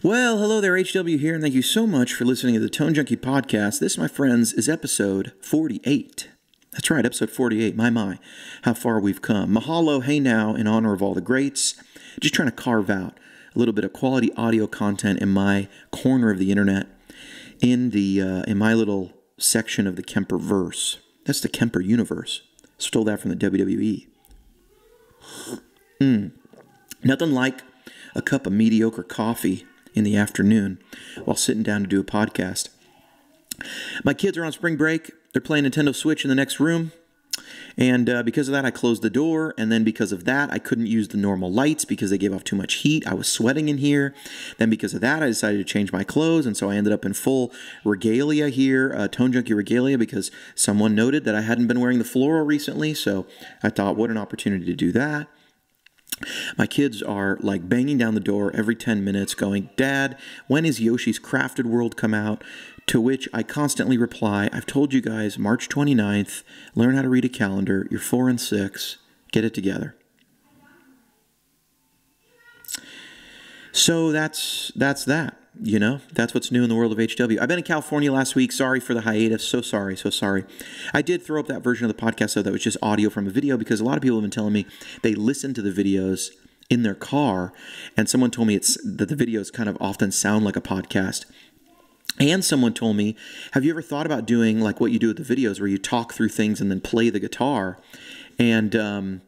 Well, hello there, HW here, and thank you so much for listening to the Tone Junkie podcast. This, my friends, is episode 48. That's right, episode 48. My, how far we've come. Mahalo, hey now, in honor of all the greats. Just trying to carve out a little bit of quality audio content in my corner of the internet, in my little section of the Kemper verse. That's the Kemper universe. Stole that from the WWE. Nothing like a cup of mediocre coffee in the afternoon while sitting down to do a podcast. My kids are on spring break. They're playing Nintendo Switch in the next room. And because of that, I closed the door. And then because of that, I couldn't use the normal lights because they gave off too much heat. I was sweating in here. Then because of that, I decided to change my clothes. And so I ended up in full regalia here, Tone Junkie regalia, because someone noted that I hadn't been wearing the floral recently. So I thought, what an opportunity to do that. My kids are like banging down the door every 10 minutes going, "Dad, when is Yoshi's Crafted World come out?" To which I constantly reply, "I've told you guys, March 29th, learn how to read a calendar. You're 4 and 6. Get it together." So that's that. You know, that's what's new in the world of HW. I've been in California last week. Sorry for the hiatus. So sorry. I did throw up that version of the podcast, though, that was just audio from a video, because a lot of people have been telling me they listen to the videos in their car, and someone told me that the videos kind of often sound like a podcast. And someone told me, have you ever thought about doing like what you do with the videos, where you talk through things and then play the guitar? And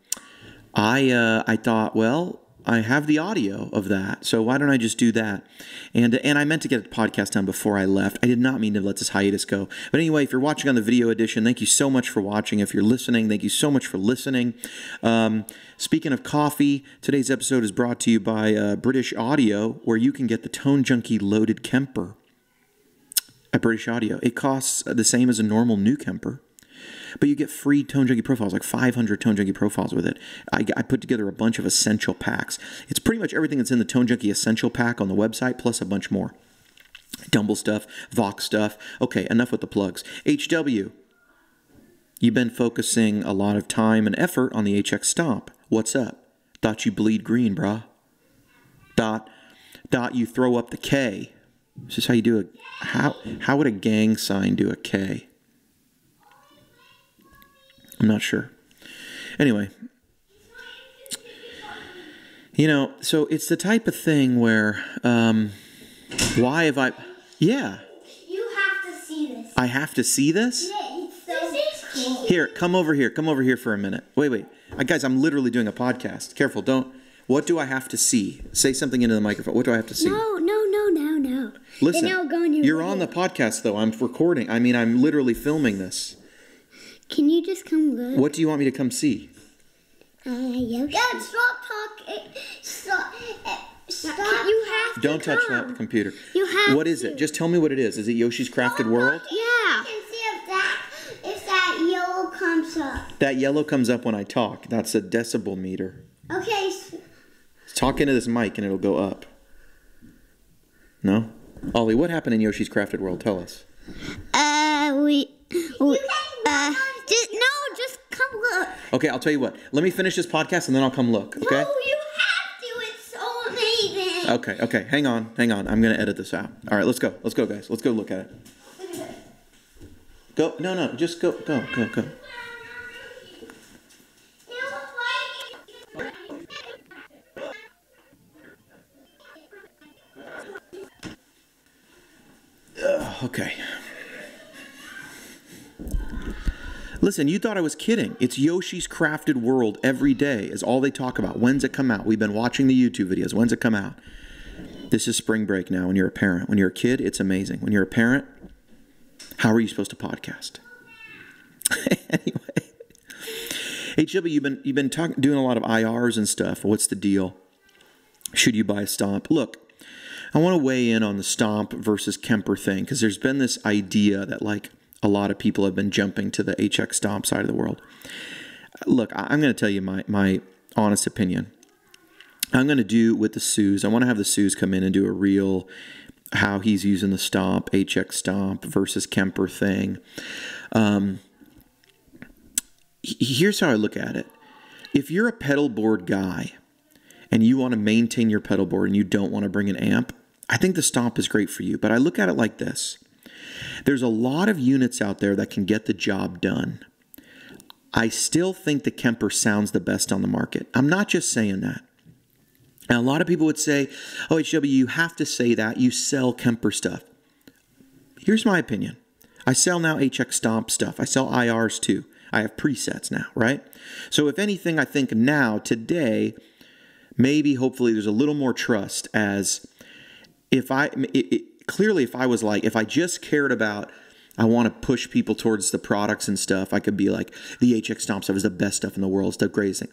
I thought, well, I have the audio of that, so why don't I just do that? And I meant to get a podcast done before I left. I did not mean to let this hiatus go. But anyway, if you're watching on the video edition, thank you so much for watching. If you're listening, thank you so much for listening. Speaking of coffee, today's episode is brought to you by British Audio, where you can get the Tone Junkie Loaded Kemper at British Audio. It costs the same as a normal new Kemper, but you get free Tone Junkie profiles, like 500 Tone Junkie profiles with it. I put together a bunch of essential packs. It's pretty much everything that's in the Tone Junkie Essential Pack on the website, plus a bunch more. Dumble stuff, Vox stuff. Okay, enough with the plugs. HW, you've been focusing a lot of time and effort on the HX Stomp. What's up? Thought you bleed green, brah. Dot, you throw up the K. This is how you do it. How would a gang sign do a K? I'm not sure. Anyway, you know, so it's the type of thing where, why have I, yeah. You have to see this. I have to see this? Yeah, it's so cool. Here, come over here for a minute. Wait. Guys, I'm literally doing a podcast. Careful, don't, what do I have to see? Say something into the microphone. What do I have to see? No. Listen, you're on the podcast, though. I'm recording. I mean, I'm literally filming this. Can you just come look? What do you want me to come see? Yoshi. Dad, stop talking. Stop. You have to Don't touch that computer. You have What is it? Just tell me what it is. Is it Yoshi's Crafted World? Yeah. You can see if that yellow comes up. That yellow comes up when I talk. That's a decibel meter. Okay. Talk into this mic and it'll go up. No? Ollie, what happened in Yoshi's Crafted World? Tell us. Just come look. Okay, I'll tell you what. Let me finish this podcast and then I'll come look, okay? No, you have to. It's so amazing. Okay. Hang on. I'm going to edit this out. All right, let's go. Let's go, guys. Let's go look at it. Go. No. Just go. Go. Okay. Listen, you thought I was kidding. It's Yoshi's Crafted World every day is all they talk about. When's it come out? We've been watching the YouTube videos. When's it come out? This is spring break now when you're a parent. When you're a kid, it's amazing. When you're a parent, how are you supposed to podcast? Anyway. HW, you've been doing a lot of IRs and stuff. What's the deal? Should you buy a Stomp? Look, I want to weigh in on the Stomp versus Kemper thing, because there's been this idea that like a lot of people have been jumping to the HX Stomp side of the world. Look, I'm going to tell you my honest opinion. I'm going to do with the Sues. I want to have the Sues come in and do a real how he's using the Stomp, HX Stomp versus Kemper thing. Here's how I look at it. If you're a pedal board guy and you want to maintain your pedal board and you don't want to bring an amp, I think the Stomp is great for you, but I look at it like this. There's a lot of units out there that can get the job done. I still think the Kemper sounds the best on the market. I'm not just saying that. And a lot of people would say, oh, HW, you have to say that. You sell Kemper stuff. Here's my opinion. I sell now HX Stomp stuff. I sell IRs too. I have presets now, right? So if anything, I think now, today, maybe, hopefully, there's a little more trust as if clearly, if I was like, if I just cared about, I want to push people towards the products and stuff, I could be like, the HX Stomp stuff is the best stuff in the world. It's the greatest thing.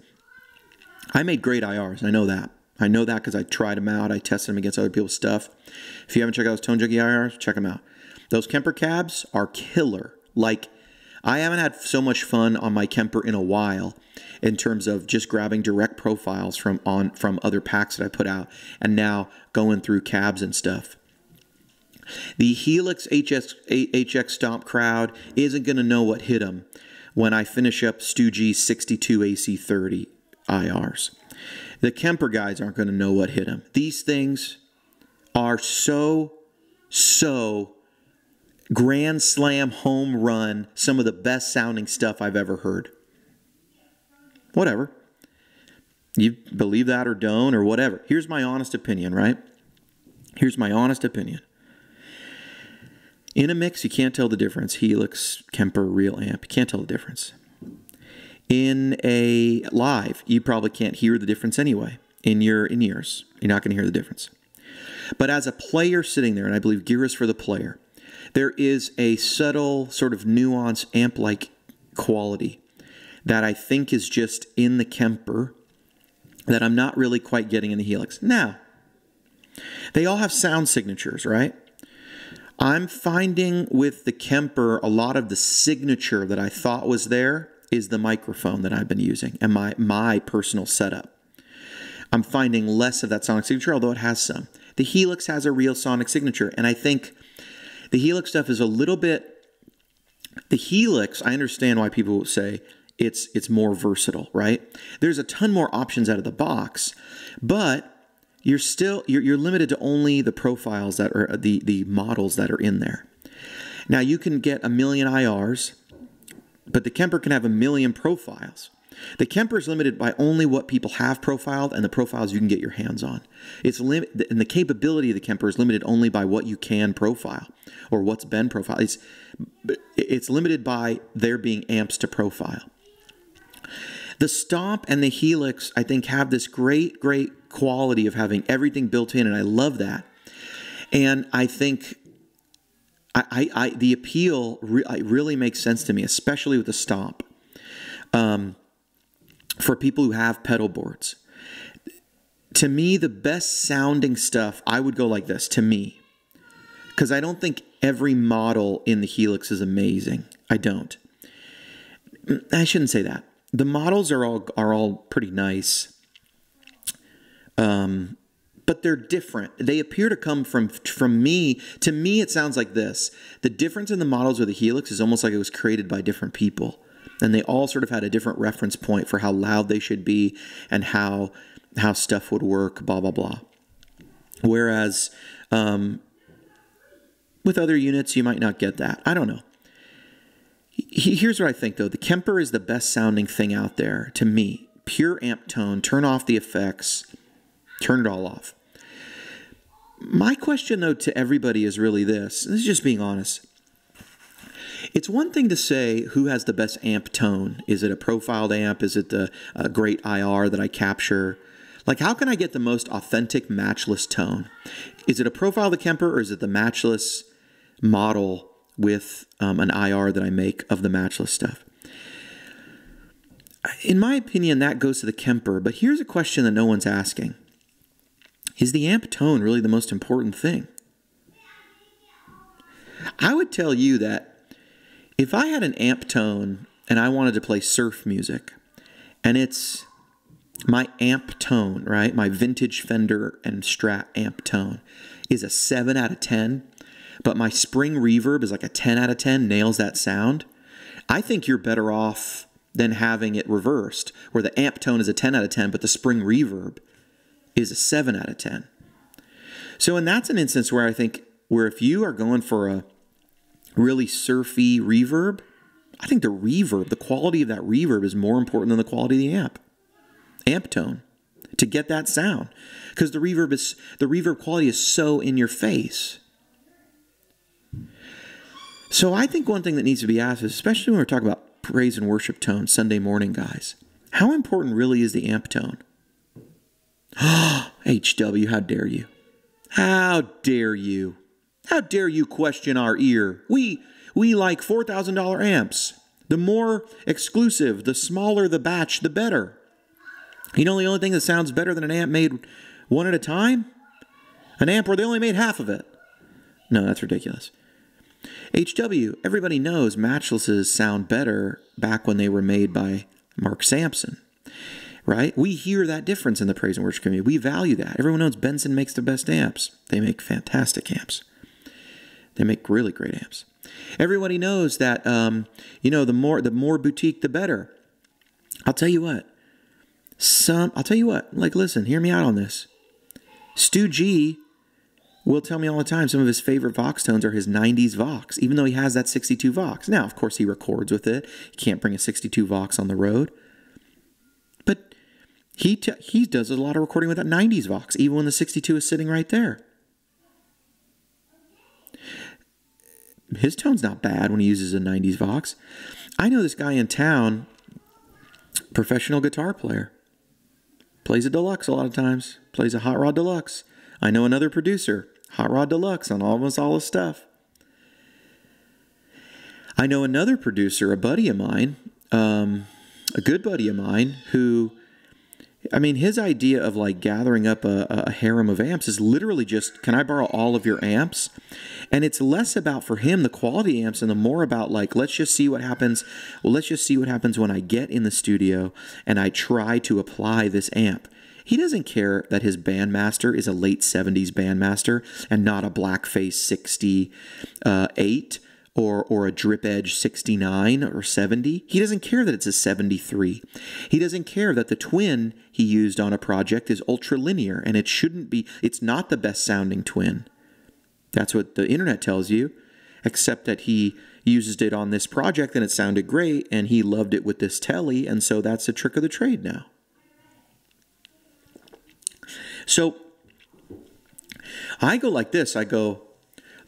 I made great IRs. I know that. I know that because I tried them out. I tested them against other people's stuff. If you haven't checked out those Tone Junkie IRs, check them out. Those Kemper cabs are killer. Like, I haven't had so much fun on my Kemper in a while in terms of just grabbing direct profiles from other packs that I put out and now going through cabs and stuff. The Helix HX Stomp crowd isn't going to know what hit them when I finish up Stoogie 62 AC30 IRs. The Kemper guys aren't going to know what hit them. These things are so grand slam, home run, some of the best sounding stuff I've ever heard. Whatever. You believe that or don't or whatever. Here's my honest opinion, right? Here's my honest opinion. In a mix, you can't tell the difference. Helix, Kemper, real amp. You can't tell the difference. In a live, you probably can't hear the difference anyway. In your in-ears, you're not going to hear the difference. But as a player sitting there, and I believe gear is for the player, there is a subtle sort of nuance amp-like quality that I think is just in the Kemper that I'm not really quite getting in the Helix. Now, they all have sound signatures, right? I'm finding with the Kemper, a lot of the signature that I thought was there is the microphone that I've been using and my personal setup. I'm finding less of that sonic signature, although it has some. The Helix has a real sonic signature, and I think the Helix stuff is a little bit... The Helix, I understand why people say it's more versatile, right? There's a ton more options out of the box, but you're limited to only the profiles that are the models that are in there. Now you can get 1 million IRs, but the Kemper can have 1 million profiles. The Kemper is limited by only what people have profiled and the profiles you can get your hands on. And the capability of the Kemper is limited only by what you can profile or what's been profiled. It's limited by there being amps to profile. The Stomp and the Helix, I think, have this great quality of having everything built in, and I love that. And I think the appeal really makes sense to me, especially with the Stomp. For people who have pedal boards. To me, the best sounding stuff, I would go like this, to me. Because I don't think every model in the Helix is amazing. I don't. I shouldn't say that. The models are all pretty nice. But they're different. They appear to come from me. To me, it sounds like this. The difference in the models of the Helix is almost like it was created by different people. And they all sort of had a different reference point for how loud they should be and how stuff would work, blah, blah, blah. Whereas with other units, you might not get that. I don't know. Here's what I think, though. The Kemper is the best sounding thing out there to me. Pure amp tone. Turn off the effects. Turn it all off. My question, though, to everybody is really this. This is just being honest. It's one thing to say who has the best amp tone. Is it a profiled amp? Is it the great IR that I capture? Like, how can I get the most authentic matchless tone? Is it a profile of the Kemper, or is it the matchless model with an IR that I make of the matchless stuff? In my opinion, that goes to the Kemper, but here's a question that no one's asking. Is the amp tone really the most important thing? I would tell you that if I had an amp tone and I wanted to play surf music, and it's my amp tone, right? My vintage Fender and Strat amp tone is a 7 out of 10, but my spring reverb is like a 10 out of 10, nails that sound. I think you're better off than having it reversed, where the amp tone is a 10 out of 10, but the spring reverb is a 7 out of 10. So, and that's an instance where I think where if you are going for a really surfy reverb, I think the quality of that reverb is more important than the quality of the amp tone to get that sound, because the reverb quality is so in your face. So I think one thing that needs to be asked is, especially when we're talking about praise and worship tone Sunday morning, guys, how important really is the amp tone? HW, how dare you? How dare you? How dare you question our ear? We like $4,000 amps. The more exclusive, the smaller the batch, the better. You know the only thing that sounds better than an amp made one at a time? An amp where they only made half of it. No, that's ridiculous. HW, everybody knows matchlesses sound better back when they were made by Mark Sampson, right? We hear that difference in the praise and worship community. We value that. Everyone knows Benson makes the best amps. They make fantastic amps. They make really great amps. Everybody knows that, the more boutique, the better. I'll tell you what. Like, listen, hear me out on this. Stu G will tell me all the time some of his favorite Vox tones are his 90s Vox, even though he has that 62 Vox. Now, of course, he records with it. You can't bring a 62 Vox on the road. But he does a lot of recording with that 90s Vox, even when the 62 is sitting right there. His tone's not bad when he uses a 90s Vox. I know this guy in town, professional guitar player. Plays a deluxe a lot of times. Plays a Hot Rod Deluxe. I know another producer, Hot Rod Deluxe on almost all his stuff. I know another producer, a buddy of mine, a good buddy of mine, who, I mean, his idea of like gathering up a harem of amps is literally just, can I borrow all of your amps? And it's less about, for him, the quality amps and the more about like, let's just see what happens. Well, let's just see what happens when I get in the studio and I try to apply this amp. He doesn't care that his bandmaster is a late 70s bandmaster and not a Blackface 68 or a Drip Edge 69 or 70. He doesn't care that it's a 73. He doesn't care that the twin he used on a project is ultra linear and it shouldn't be, it's not the best sounding twin. That's what the internet tells you, except that he uses it on this project and it sounded great and he loved it with this telly, and so that's a trick of the trade now. So I go like this. I go,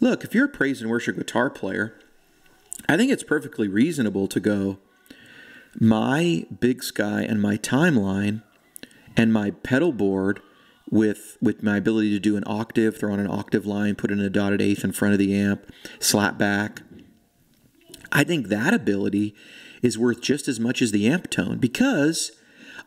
look, if you're a praise and worship guitar player, I think it's perfectly reasonable to go, my Big Sky and my Timeline and my pedal board with my ability to do an octave, throw on an octave line, put in a dotted eighth in front of the amp, slap back. I think that ability is worth just as much as the amp tone, because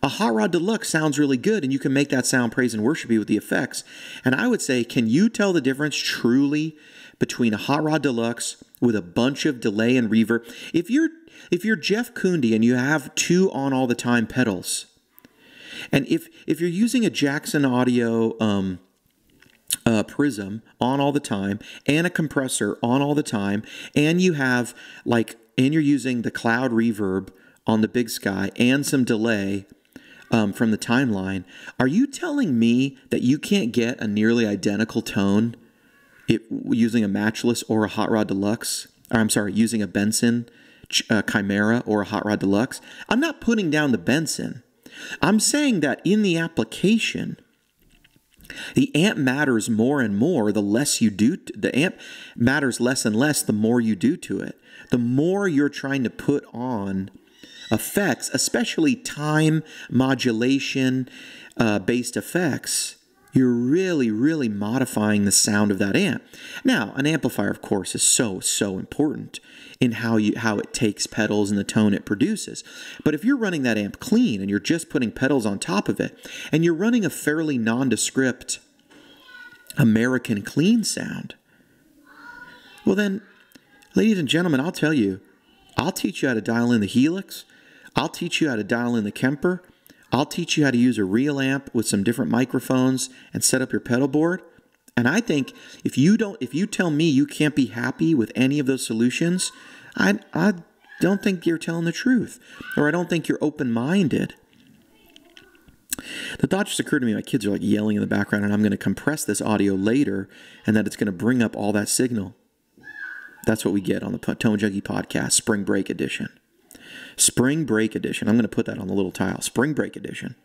a Hot Rod Deluxe sounds really good, and you can make that sound praise and worshipy with the effects. And I would say, can you tell the difference truly between a Hot Rod Deluxe with a bunch of delay and reverb? If you're Jeff Koondy and you have two on all the time pedals, and if you're using a Jackson Audio Prism on all the time and a compressor on all the time, and you have and you're using the cloud reverb on the Big Sky and some delay from the Timeline, are you telling me that you can't get a nearly identical tone using a Matchless or a Hot Rod Deluxe? Or, I'm sorry, using a Benson Chimera or a Hot Rod Deluxe? I'm not putting down the Benson. I'm saying that in the application, the amp matters more and more the less you do. The amp matters less and less the more you do to it. The more you're trying to put on effects, especially time modulation based effects, you're really, really modifying the sound of that amp. Now, an amplifier, of course, is so important in how it takes pedals and the tone it produces. But if you're running that amp clean and you're just putting pedals on top of it, and you're running a fairly nondescript American clean sound, well then, ladies and gentlemen, I'll tell you, I'll teach you how to dial in the Helix. I'll teach you how to dial in the Kemper. I'll teach you how to use a real amp with some different microphones and set up your pedal board. And I think if you tell me you can't be happy with any of those solutions, I don't think you're telling the truth, or I don't think you're open-minded. The thought just occurred to me, my kids are like yelling in the background, and I'm going to compress this audio later, and that it's going to bring up all that signal. That's what we get on the Tone Junkie podcast, Spring Break Edition. Spring Break Edition. I'm going to put that on the little tile. Spring Break Edition.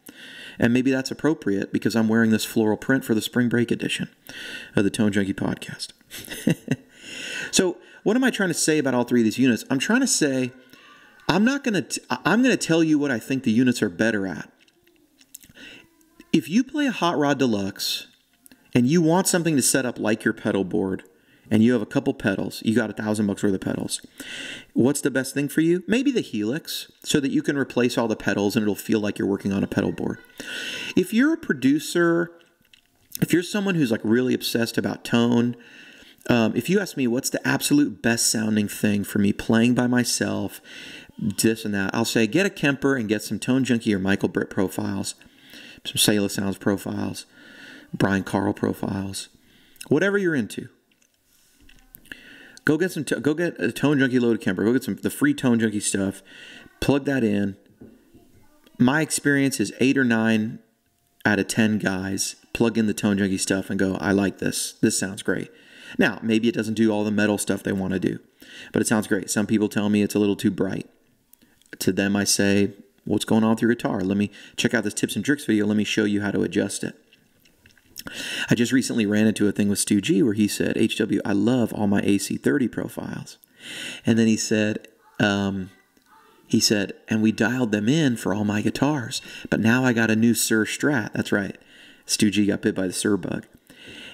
And maybe that's appropriate because I'm wearing this floral print for the Spring Break Edition of the Tone Junkie podcast. So what am I trying to say about all three of these units? I'm trying to say I'm going to tell you what I think the units are better at. If you play a Hot Rod Deluxe and you want something to set up like your pedal board, and you have a couple pedals, you got $1,000 worth of pedals, what's the best thing for you? Maybe the Helix, so that you can replace all the pedals and it'll feel like you're working on a pedal board. If you're a producer, if you're someone who's like really obsessed about tone, if you ask me what's the absolute best sounding thing for me playing by myself, this and that, I'll say get a Kemper and get some Tone Junkie or Michael Britt profiles, some Sailor Sounds profiles, Brian Carl profiles, whatever you're into. Go get a Tone Junkie loaded Kemper. Go get the free Tone Junkie stuff. Plug that in. My experience is 8 or 9 out of 10 guys plug in the Tone Junkie stuff and go, I like this. This sounds great. Now, maybe it doesn't do all the metal stuff they want to do, but it sounds great. Some people tell me it's a little too bright. To them, I say, what's going on with your guitar? Let me check out this tips and tricks video. Let me show you how to adjust it. I just recently ran into a thing with Stu G where he said, HW, I love all my AC30 profiles. And then he said, and we dialed them in for all my guitars, but now I got a new Sir Strat. That's right. Stu G got bit by the Sir bug.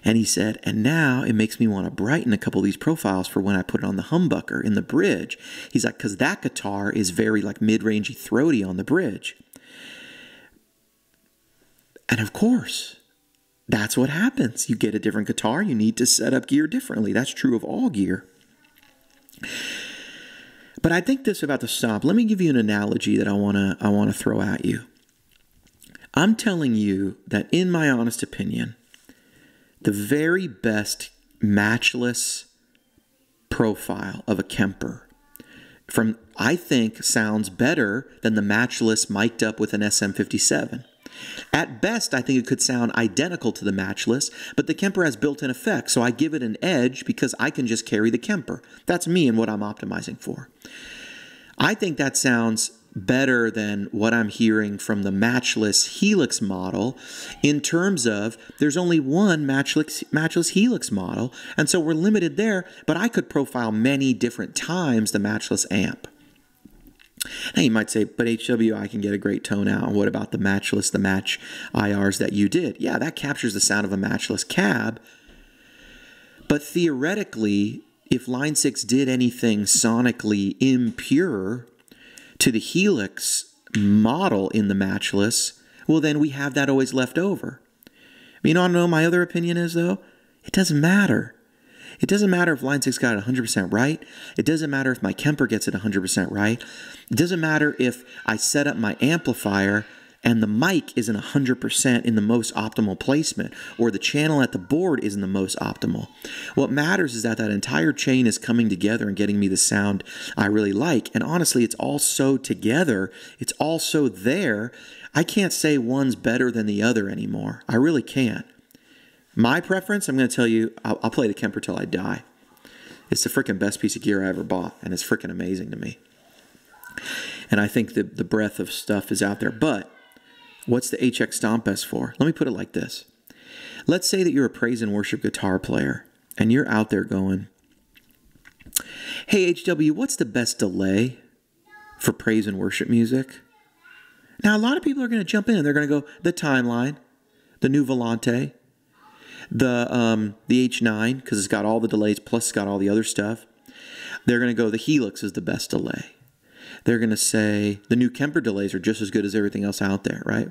And he said, and now it makes me want to brighten a couple of these profiles for when I put it on the humbucker in the bridge. He's like, because that guitar is very like mid-rangey throaty on the bridge. And of course, that's what happens. You get a different guitar, you need to set up gear differently. That's true of all gear. But I think this about the Stomp. Let me give you an analogy that I want to throw at you. I'm telling you that in my honest opinion, the very best matchless profile of a Kemper I think sounds better than the matchless mic'd up with an SM57. At best, I think it could sound identical to the matchless, but the Kemper has built-in effects, so I give it an edge because I can just carry the Kemper. That's me and what I'm optimizing for. I think that sounds better than what I'm hearing from the matchless Helix model in terms of there's only one matchless Helix model, and so we're limited there, but I could profile many different times the matchless amp. Now you might say, but HW, I can get a great tone out. And what about the matchless, the match IRs that you did? Yeah, that captures the sound of a matchless cab. But theoretically, if Line 6 did anything sonically impure to the Helix model in the matchless, well, then we have that always left over. You know, I know my other opinion is, though, it doesn't matter. It doesn't matter if Line 6 got it 100% right. It doesn't matter if my Kemper gets it 100% right. It doesn't matter if I set up my amplifier and the mic isn't 100% in the most optimal placement, or the channel at the board isn't the most optimal. What matters is that that entire chain is coming together and getting me the sound I really like. And honestly, it's all so together. It's all so there. I can't say one's better than the other anymore. I really can't. My preference, I'm going to tell you, I'll play the Kemper till I die. It's the freaking best piece of gear I ever bought, and it's freaking amazing to me. And I think the breadth of stuff is out there. But what's the HX Stomp best for? Let me put it like this. Let's say that you're a praise and worship guitar player, and you're out there going, hey, HW, what's the best delay for praise and worship music? Now, a lot of people are going to jump in, and they're going to go, the Timeline, the New Volante, the H9, because it's got all the delays, plus it's got all the other stuff. They're going to go, the Helix is the best delay. They're going to say the new Kemper delays are just as good as everything else out there, right?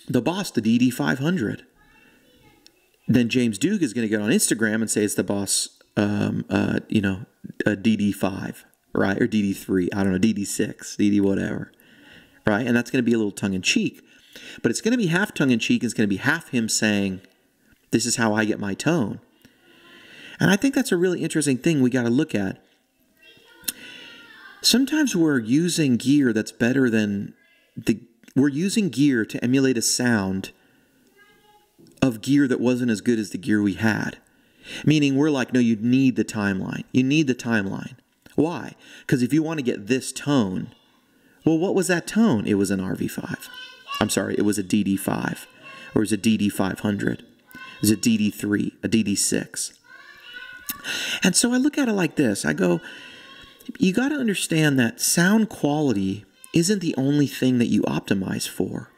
The Boss, the DD500. Then James Duke is going to get on Instagram and say it's the Boss, a DD5, right? Or DD3, I don't know, DD6, DD whatever, right? And that's going to be a little tongue-in-cheek. But it's going to be half tongue-in-cheek. It's going to be half him saying, this is how I get my tone. And I think that's a really interesting thing we got to look at. Sometimes we're using gear that's better than we're using gear to emulate a sound of gear that wasn't as good as the gear we had. Meaning we're like, no, you need the timeline. You need the timeline. Why? Because if you want to get this tone, well, what was that tone? It was an RV5. I'm sorry, it was a DD5. Or it was a DD500. It was a DD3, a DD6. And so I look at it like this. I go, you got to understand that sound quality isn't the only thing that you optimize for.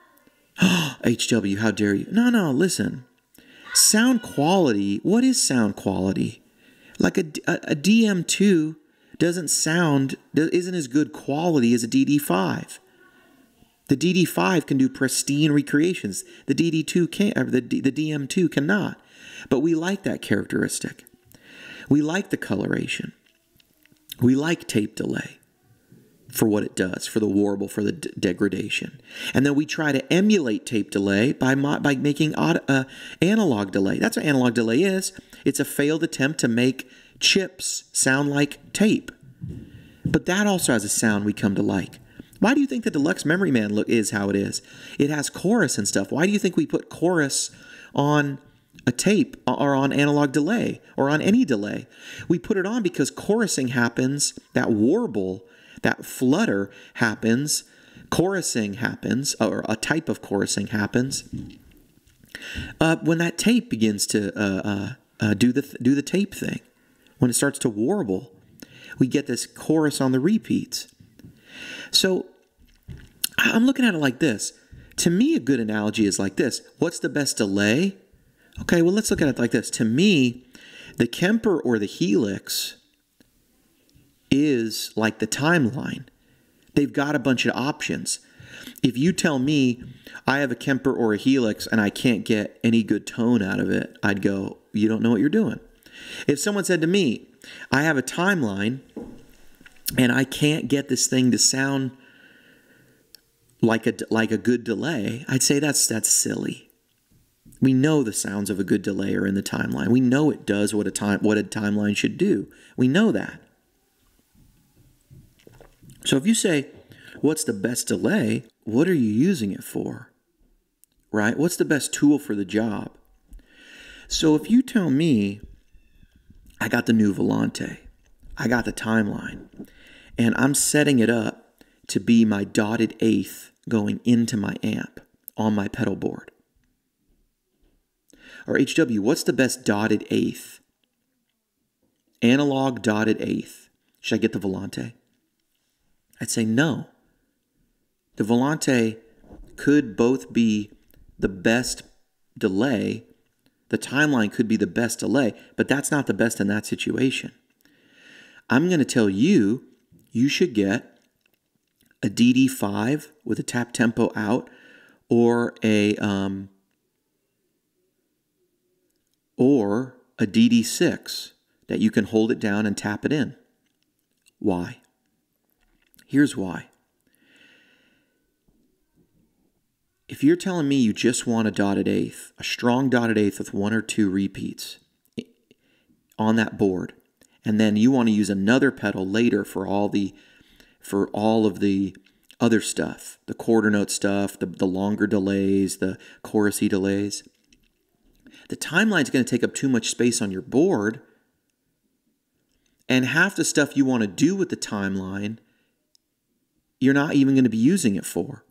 Oh, HW, how dare you? No, listen. Sound quality, what is sound quality? Like a DM2 isn't as good quality as a DD5. The DD5 can do pristine recreations. The DD2 can't, or the DM2 cannot. But we like that characteristic. We like the coloration. We like tape delay for what it does, for the warble, for the degradation. And then we try to emulate tape delay by making analog delay. That's what analog delay is. It's a failed attempt to make chips sound like tape. But that also has a sound we come to like. Why do you think the Deluxe Memory Man look is how it is? It has chorus and stuff. Why do you think we put chorus on a tape or on analog delay or on any delay? We put it on because chorusing happens, that warble, that flutter happens, chorusing happens, or a type of chorusing happens when that tape begins to do the tape thing. When it starts to warble, we get this chorus on the repeats. So I'm looking at it like this. To me, a good analogy is like this. What's the best delay? Okay, well, let's look at it like this. To me, the Kemper or the Helix is like the timeline. They've got a bunch of options. If you tell me I have a Kemper or a Helix and I can't get any good tone out of it, I'd go, you don't know what you're doing. If someone said to me, I have a timeline and I can't get this thing to sound like a good delay, I'd say that's silly. We know the sounds of a good delay are in the timeline. We know it does what a timeline should do. We know that. So if you say, what's the best delay? What are you using it for? Right? What's the best tool for the job? So if you tell me, I got the new Volante, I got the timeline, and I'm setting it up to be my dotted eighth going into my amp on my pedal board. Or HW, what's the best dotted eighth? Analog dotted eighth. Should I get the Volante? I'd say no. The Volante could both be the best delay. The timeline could be the best delay, but that's not the best in that situation. I'm going to tell you, you should get a DD5 with a tap tempo out, or a DD6 that you can hold it down and tap it in. Why? Here's why. If you're telling me you just want a dotted eighth, a strong dotted eighth with one or two repeats on that board, and then you want to use another pedal later for all of the other stuff, the quarter note stuff, the longer delays, the chorusy delays, the timeline's going to take up too much space on your board, and half the stuff you want to do with the timeline, you're not even going to be using it for.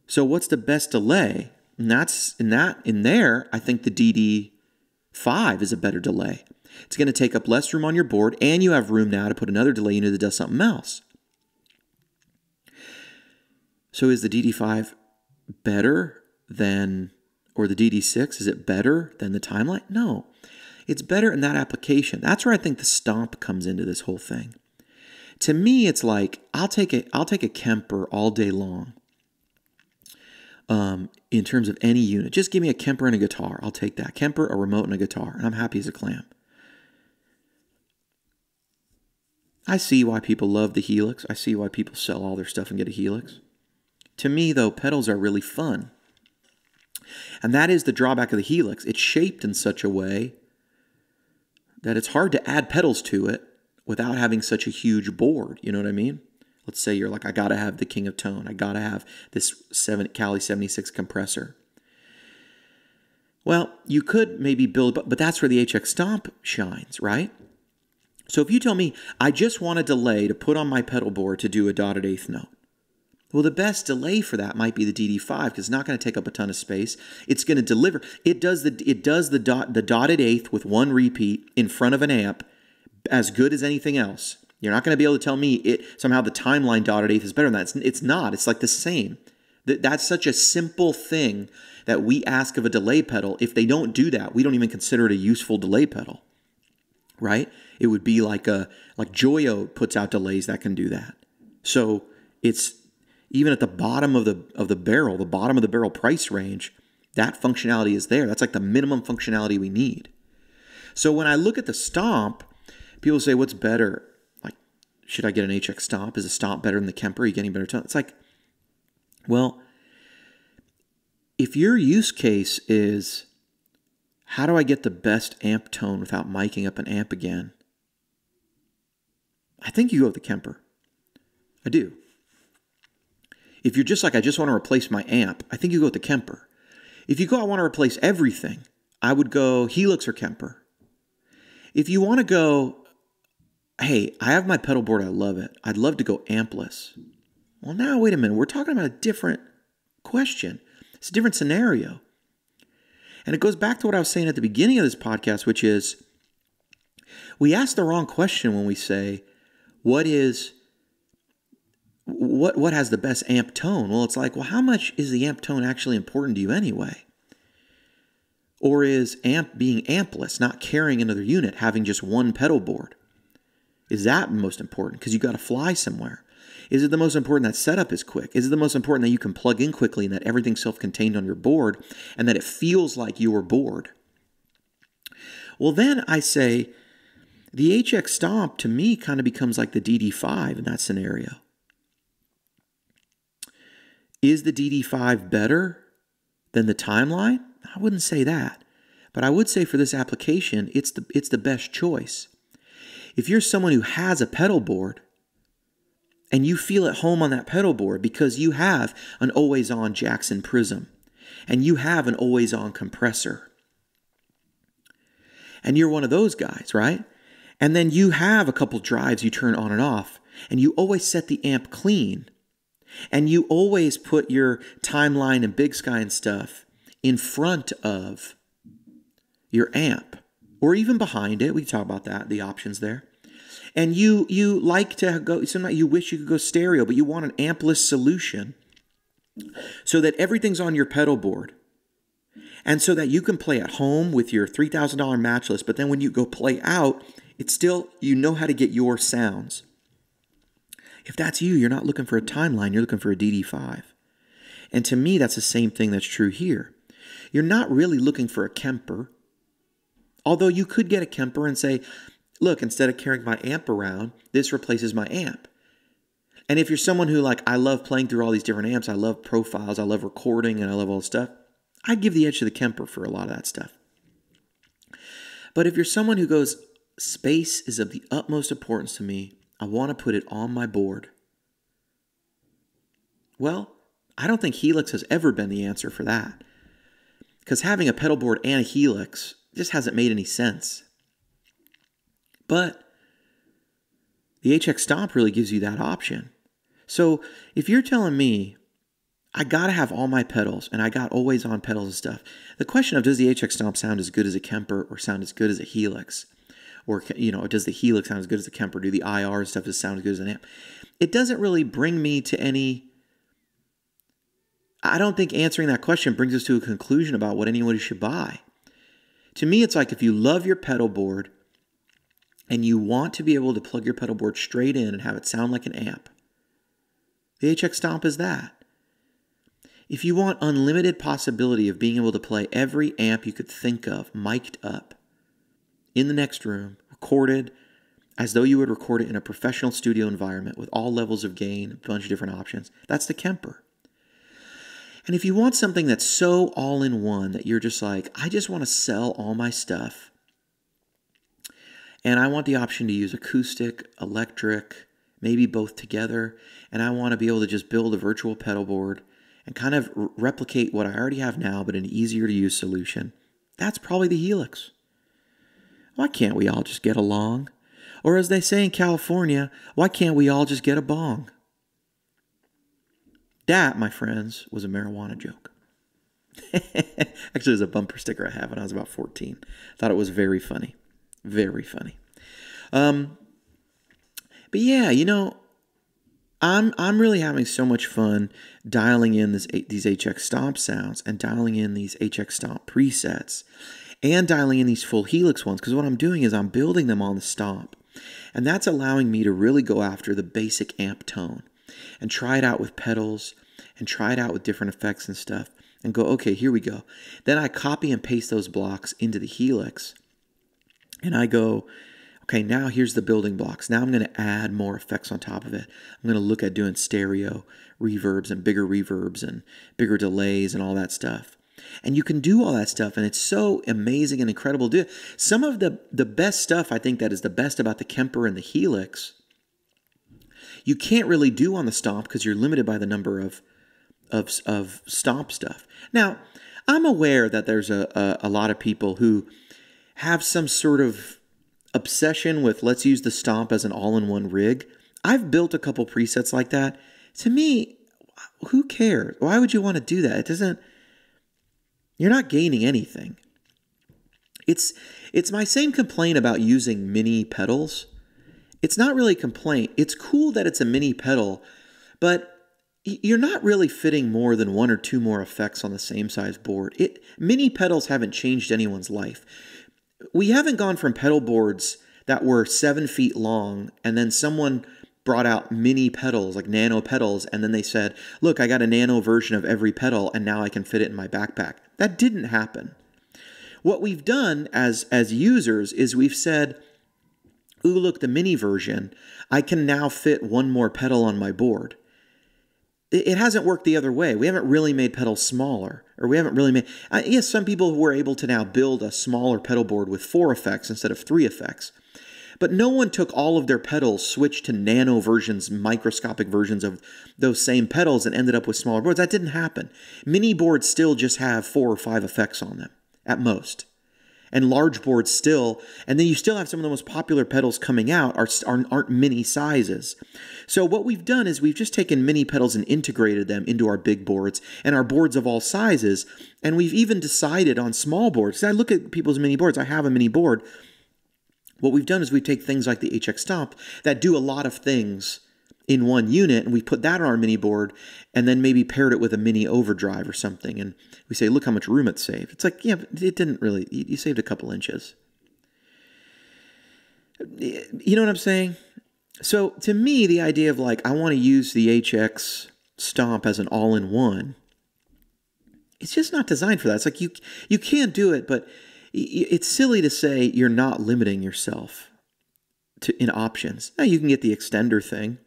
So what's the best delay? And that's in there, I think the DD5 is a better delay. It's going to take up less room on your board, and you have room now to put another delay unit that does something else. So is the DD5 better than, or the DD6, is it better than the timeline? No. It's better in that application. That's where I think the stomp comes into this whole thing. To me, it's like, I'll take a Kemper all day long. In terms of any unit, just give me a Kemper and a guitar. I'll take that. Kemper, a remote, and a guitar, and I'm happy as a clam. I see why people love the Helix. I see why people sell all their stuff and get a Helix. To me, though, pedals are really fun. And that is the drawback of the Helix. It's shaped in such a way that it's hard to add pedals to it without having such a huge board. You know what I mean? Let's say you're like, I got to have the King of Tone. I got to have this Cali 76 compressor. Well, you could maybe build, but that's where the HX Stomp shines, right? So if you tell me, I just want a delay to put on my pedal board to do a dotted eighth note. Well, the best delay for that might be the DD5 because it's not going to take up a ton of space. It's going to deliver. It does the dotted eighth with one repeat in front of an amp as good as anything else. You're not going to be able to tell me somehow the timeline dotted eighth is better than that. It's not. It's like the same. That's such a simple thing that we ask of a delay pedal. If they don't do that, we don't even consider it a useful delay pedal, right? It would be like Joyo puts out delays that can do that. So it's even at the bottom of the barrel price range, that functionality is there. That's like the minimum functionality we need. So when I look at the Stomp, people say, what's better? Like, should I get an HX Stomp? Is a Stomp better than the Kemper? Are you getting better tone? It's like, well, if your use case is, how do I get the best amp tone without miking up an amp again? I think you go with the Kemper. I do. If you're just like, I just want to replace my amp, I think you go with the Kemper. If you go, I want to replace everything, I would go Helix or Kemper. If you want to go, hey, I have my pedal board, I love it. I'd love to go ampless. Well, now, wait a minute. We're talking about a different question. It's a different scenario. And it goes back to what I was saying at the beginning of this podcast, which is we ask the wrong question when we say, what has the best amp tone? Well, it's like, well, how much is the amp tone actually important to you anyway? Or is amp being ampless, not carrying another unit, having just one pedal board? Is that most important? Because you got to fly somewhere. Is it the most important that setup is quick? Is it the most important that you can plug in quickly and that everything's self-contained on your board and that it feels like your board? Well, then I say the HX Stomp to me kind of becomes like the DD5 in that scenario. Is the DD5 better than the timeline? I wouldn't say that. But I would say for this application, it's the best choice. If you're someone who has a pedal board and you feel at home on that pedal board because you have an always-on Jackson Prism and you have an always-on compressor, and you're one of those guys, right? And then you have a couple drives you turn on and off, and you always set the amp clean, and you always put your timeline and Big Sky and stuff in front of your amp, or even behind it. We can talk about that, the options there. And you like to go, sometimes you wish you could go stereo, but you want an ampless solution so that everything's on your pedal board. And so that you can play at home with your $3,000 matchless, but then when you go play out, it's still, you know how to get your sounds. If that's you, you're not looking for a timeline, you're looking for a DD5. And to me, that's the same thing that's true here. You're not really looking for a Kemper, although you could get a Kemper and say, look, instead of carrying my amp around, this replaces my amp. And if you're someone who like, I love playing through all these different amps, I love profiles, I love recording, and I love all this stuff, I'd give the edge to the Kemper for a lot of that stuff. But if you're someone who goes, space is of the utmost importance to me, I want to put it on my board. Well, I don't think Helix has ever been the answer for that. Because having a pedal board and a Helix just hasn't made any sense. But the HX Stomp really gives you that option. So if you're telling me, I got to have all my pedals and I got always on pedals and stuff, the question of does the HX Stomp sound as good as a Kemper or sound as good as a Helix? Or, you know, does the Helix sound as good as a Kemper? Do the IR stuff just sound as good as an amp? It doesn't really bring me to any... I don't think answering that question brings us to a conclusion about what anyone should buy. To me, it's like if you love your pedal board and you want to be able to plug your pedal board straight in and have it sound like an amp, the HX Stomp is that. If you want unlimited possibility of being able to play every amp you could think of, mic'd up, in the next room, recorded as though you would record it in a professional studio environment with all levels of gain, a bunch of different options, that's the Kemper. And if you want something that's so all-in-one that you're just like, I just want to sell all my stuff, and I want the option to use acoustic, electric, maybe both together, and I want to be able to just build a virtual pedal board and kind of replicate what I already have now, but an easier to use solution, that's probably the Helix. Why can't we all just get along? Or as they say in California, why can't we all just get a bong? That, my friends, was a marijuana joke. Actually, it was a bumper sticker I had when I was about 14. Thought it was very funny. Very funny. But yeah, you know, I'm really having so much fun dialing in these HX Stomp sounds and dialing in these HX Stomp presets and dialing in these full Helix ones, because what I'm doing is I'm building them on the Stomp. And that's allowing me to really go after the basic amp tone and try it out with pedals and try it out with different effects and stuff and go, okay, here we go. Then I copy and paste those blocks into the Helix and I go, okay, now here's the building blocks. Now I'm going to add more effects on top of it. I'm going to look at doing stereo reverbs and bigger delays and all that stuff. And you can do all that stuff, and it's so amazing and incredible to do. Some of the best stuff, I think, that is the best about the Kemper and the Helix, you can't really do on the Stomp because you're limited by the number of Stomp stuff. Now, I'm aware that there's a lot of people who have some sort of obsession with let's use the Stomp as an all-in-one rig. I've built a couple presets like that. To me, who cares? Why would you want to do that? It doesn't... You're not gaining anything. It's my same complaint about using mini pedals. It's not really a complaint. It's cool that it's a mini pedal, but you're not really fitting more than one or two more effects on the same size board. Mini pedals haven't changed anyone's life. We haven't gone from pedal boards that were 7 feet long and then someone brought out mini pedals, like nano pedals, and then they said, look, I got a nano version of every pedal and now I can fit it in my backpack. That didn't happen. What we've done as users is we've said, ooh, look, the mini version, I can now fit one more pedal on my board. It hasn't worked the other way. We haven't really made pedals smaller, or we haven't really made... yes, some people were able to now build a smaller pedal board with 4 effects instead of 3 effects. But no one took all of their pedals, switched to nano versions, microscopic versions of those same pedals and ended up with smaller boards. That didn't happen. Mini boards still just have 4 or 5 effects on them, at most. And large boards still, and then you still have some of the most popular pedals coming out aren't mini sizes. So what we've done is we've just taken mini pedals and integrated them into our big boards and our boards of all sizes. And we've even decided on small boards. I look at people's mini boards. I have a mini board. What we've done is we take things like the HX Stomp that do a lot of things in one unit, and we put that on our mini board and then maybe paired it with a mini overdrive or something. And we say, look how much room it saved. It's like, yeah, but it didn't really, you saved a couple inches. You know what I'm saying? So to me, the idea of like, I want to use the HX Stomp as an all-in-one, it's just not designed for that. It's like you can't do it, but it's silly to say you're not limiting yourself in options. Now you can get the extender thing,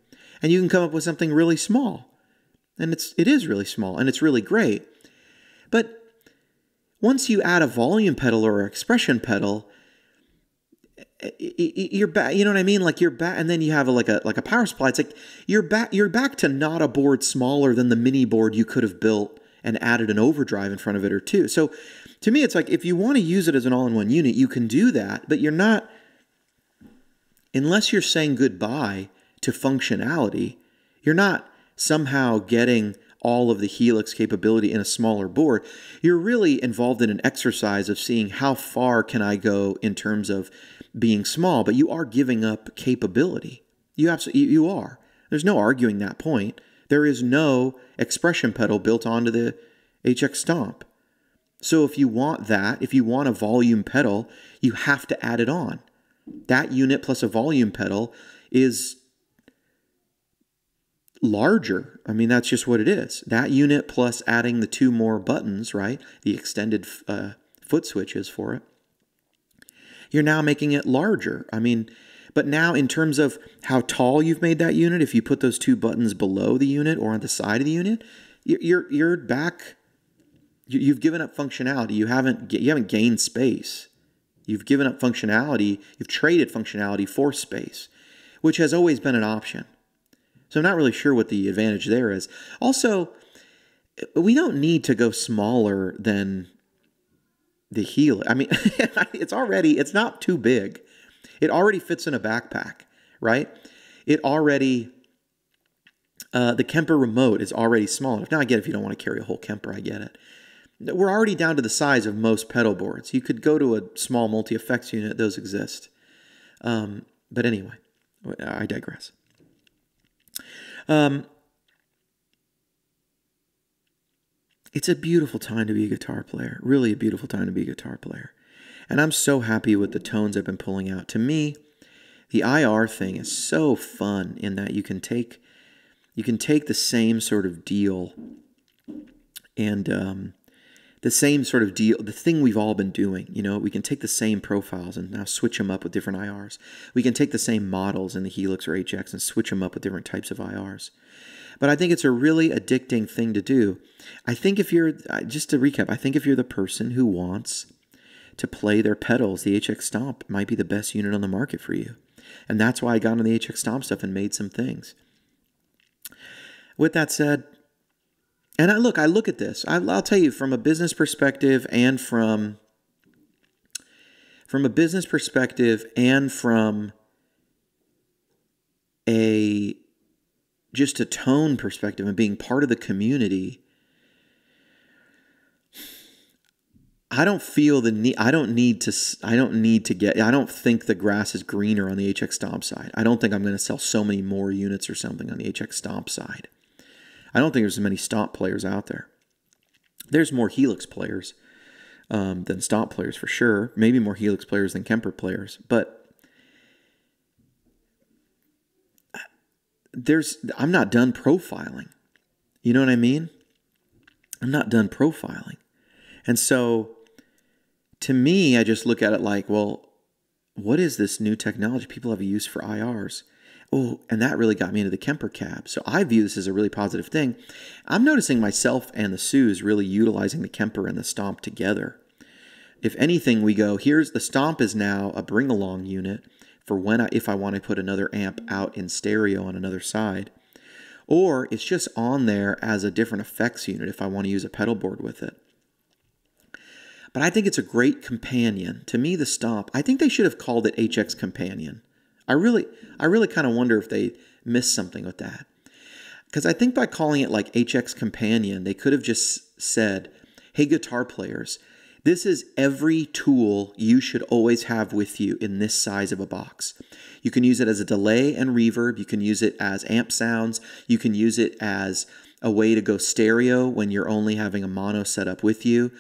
and you can come up with something really small, and it is really small, and it's really great. But once you add a volume pedal or an expression pedal, you're back. You know what I mean? Like you're back, and then you have like a power supply. It's like you're back to not a board smaller than the mini board you could have built and added an overdrive in front of it or two. So to me, it's like if you want to use it as an all-in-one unit, you can do that, but you're not, unless you're saying goodbye to functionality, you're not somehow getting all of the Helix capability in a smaller board. You're really involved in an exercise of seeing how far can I go in terms of being small, but you are giving up capability. You are. There's no arguing that point. There is no expression pedal built onto the HX Stomp. So if you want that, if you want a volume pedal, you have to add it on. That unit plus a volume pedal is larger. I mean, that's just what it is. That unit plus adding the 2 more buttons, right? The extended foot switches for it. You're now making it larger. I mean, but now in terms of how tall you've made that unit, if you put those 2 buttons below the unit or on the side of the unit, you're back. You've given up functionality. You haven't gained space. You've given up functionality. You've traded functionality for space, which has always been an option. So I'm not really sure what the advantage there is. Also, we don't need to go smaller than the Helix. I mean, it's not too big. It already fits in a backpack, right? It already, the Kemper remote is already small enough. Now I get if you don't want to carry a whole Kemper, I get it. We're already down to the size of most pedal boards. You could go to a small multi-effects unit. Those exist. But anyway, I digress. It's a beautiful time to be a guitar player. Really a beautiful time to be a guitar player. And I'm so happy with the tones I've been pulling out. To me, the IR thing is so fun in that you can take the same sort of deal and the same sort of deal, the thing we've all been doing. You know, we can take the same profiles and now switch them up with different IRs. We can take the same models in the Helix or HX and switch them up with different types of IRs. But I think it's a really addicting thing to do. I think if you're, just to recap, I think if you're the person who wants to play their pedals, the HX Stomp might be the best unit on the market for you. And that's why I got on the HX Stomp stuff and made some things. With that said, and I look at this. I'll tell you from a business perspective and from a business perspective and from just a tone perspective and being part of the community, I don't feel the need. I don't think the grass is greener on the HX Stomp side. I don't think I'm going to sell so many more units or something on the HX Stomp side. I don't think there's as many Stomp players out there. There's more Helix players than Stomp players for sure. Maybe more Helix players than Kemper players. But I'm not done profiling. You know what I mean? I'm not done profiling. And so, to me, I just look at it like, well, what is this new technology? People have a use for IRs. Oh, and that really got me into the Kemper cab. So I view this as a really positive thing. I'm noticing myself and the Sues really utilizing the Kemper and the Stomp together. If anything, we go, here's the Stomp is now a bring-along unit for if I want to put another amp out in stereo on another side. Or it's just on there as a different effects unit if I want to use a pedal board with it. But I think it's a great companion. To me, the Stomp, I think they should have called it HX Companion. I really kind of wonder if they missed something with that. Because I think by calling it like HX Companion, they could have just said, hey, guitar players, this is every tool you should always have with you in this size of a box. You can use it as a delay and reverb. You can use it as amp sounds. You can use it as a way to go stereo when you're only having a mono setup with you.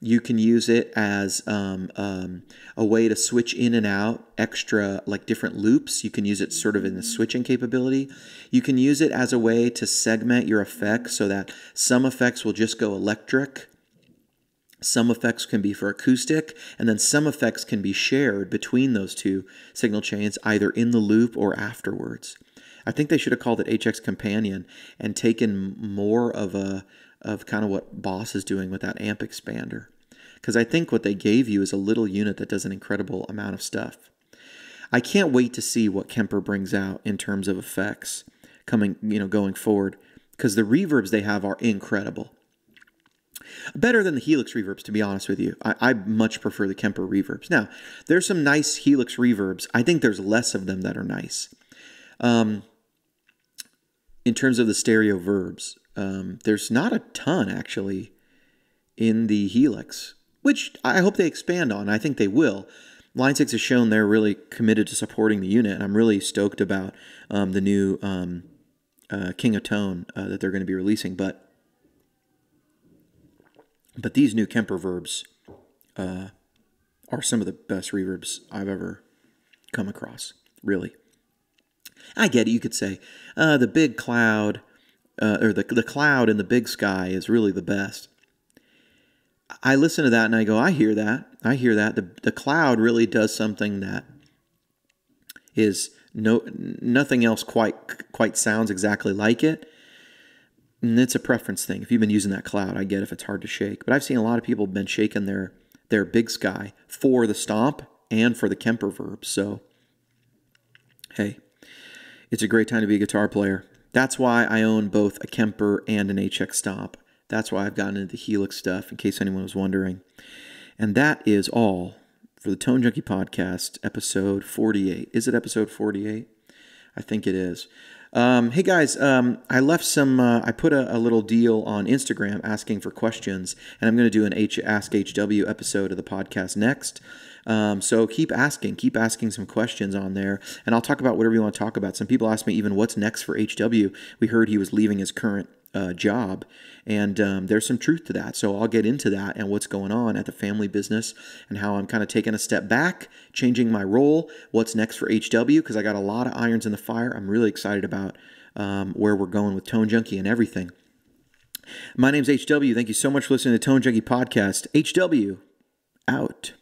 You can use it as a way to switch in and out extra, like different loops. You can use it sort of in the switching capability. You can use it as a way to segment your effects so that some effects will just go electric. Some effects can be for acoustic, and then some effects can be shared between those two signal chains, either in the loop or afterwards. I think they should have called it HX Companion and taken more of kind of what Boss is doing with that amp expander. Because I think what they gave you is a little unit that does an incredible amount of stuff. I can't wait to see what Kemper brings out in terms of effects going forward. Because the reverbs they have are incredible. Better than the Helix reverbs, to be honest with you. I much prefer the Kemper reverbs. Now, there's some nice Helix reverbs. I think there's less of them that are nice. In terms of the stereo verbs, there's not a ton, actually, in the Helix, which I hope they expand on. I think they will. Line 6 has shown they're really committed to supporting the unit, and I'm really stoked about the new King of Tone that they're going to be releasing. But these new Kemper verbs are some of the best reverbs I've ever come across, really. I get it. You could say the big cloud, or the cloud in the big sky is really the best. I listen to that and I go, I hear that. The cloud really does something that is nothing else quite sounds exactly like it. And it's a preference thing. If you've been using that cloud, I get if it's hard to shake. But I've seen a lot of people have been shaking their big sky for the Stomp and for the Kemper verbs. So, hey, it's a great time to be a guitar player. That's why I own both a Kemper and an HX Stomp. That's why I've gotten into the Helix stuff, in case anyone was wondering. And that is all for the Tone Junkie podcast, episode 48. Is it episode 48? I think it is. Hey guys, I left some, I put a little deal on Instagram asking for questions, and I'm going to do an Ask HW episode of the podcast next. So keep asking some questions on there, and I'll talk about whatever you want to talk about. Some people ask me even what's next for HW. We heard he was leaving his current job, and there's some truth to that. So I'll get into that and what's going on at the family business and how I'm kind of taking a step back, changing my role, what's next for HW, because I got a lot of irons in the fire. I'm really excited about where we're going with Tone Junkie and everything. My name's HW. Thank you so much for listening to the Tone Junkie podcast. HW, out.